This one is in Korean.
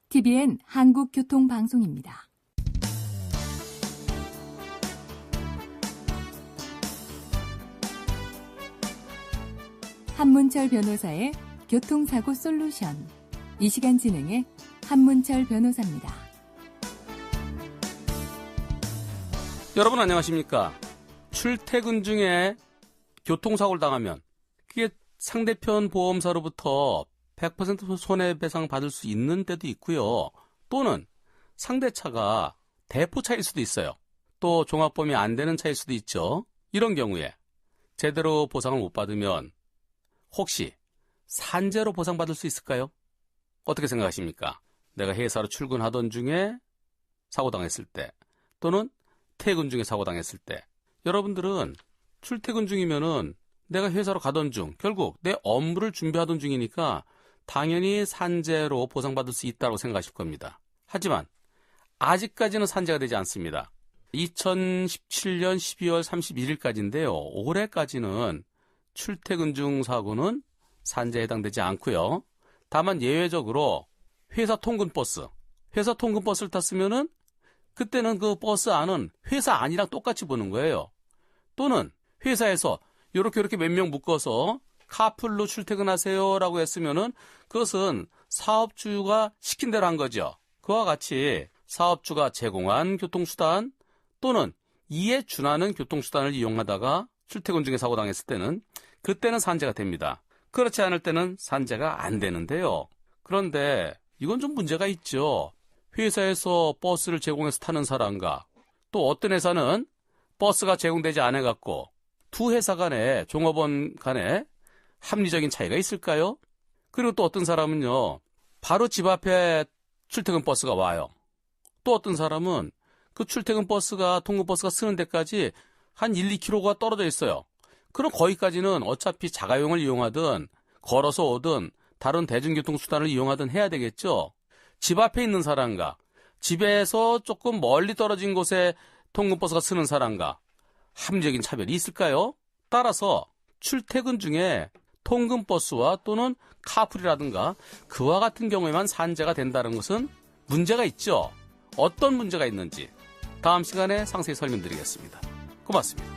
TVN 한국교통방송입니다. 한문철 변호사의 교통사고 솔루션. 이 시간 진행의 한문철 변호사입니다. 여러분 안녕하십니까? 출퇴근 중에 교통사고를 당하면 그게 상대편 보험사로부터 100% 손해배상 받을 수 있는 때도 있고요. 또는 상대차가 대포차일 수도 있어요. 또 종합보험이 안 되는 차일 수도 있죠. 이런 경우에 제대로 보상을 못 받으면 혹시 산재로 보상받을 수 있을까요? 어떻게 생각하십니까? 내가 회사로 출근하던 중에 사고당했을 때 또는 퇴근 중에 사고당했을 때 여러분들은 출퇴근 중이면은 내가 회사로 가던 중 결국 내 업무를 준비하던 중이니까 당연히 산재로 보상받을 수 있다고 생각하실 겁니다. 하지만 아직까지는 산재가 되지 않습니다. 2017년 12월 31일까지인데요. 올해까지는 출퇴근 중 사고는 산재에 해당되지 않고요. 다만 예외적으로 회사 통근버스를 탔으면은 그때는 그 버스 안은 회사 안이랑 똑같이 보는 거예요. 또는 회사에서 이렇게 몇 명 묶어서 카풀로 출퇴근하세요라고 했으면은 그것은 사업주가 시킨 대로 한 거죠. 그와 같이 사업주가 제공한 교통수단 또는 이에 준하는 교통수단을 이용하다가 출퇴근 중에 사고 당했을 때는 그때는 산재가 됩니다. 그렇지 않을 때는 산재가 안 되는데요. 그런데 이건 좀 문제가 있죠. 회사에서 버스를 제공해서 타는 사람과 또 어떤 회사는 버스가 제공되지 않아갖고 두 회사 간에 종업원 간에 합리적인 차이가 있을까요? 그리고 또 어떤 사람은요, 바로 집 앞에 출퇴근 버스가 와요. 또 어떤 사람은 그 출퇴근 버스가, 통근버스가 쓰는 데까지 한 1, 2km가 떨어져 있어요. 그럼 거기까지는 어차피 자가용을 이용하든 걸어서 오든 다른 대중교통수단을 이용하든 해야 되겠죠. 집 앞에 있는 사람과 집에서 조금 멀리 떨어진 곳에 통근버스가 쓰는 사람과 합리적인 차별이 있을까요? 따라서 출퇴근 중에 통근버스와 또는 카풀이라든가 그와 같은 경우에만 산재가 된다는 것은 문제가 있죠. 어떤 문제가 있는지 다음 시간에 상세히 설명드리겠습니다. 고맙습니다.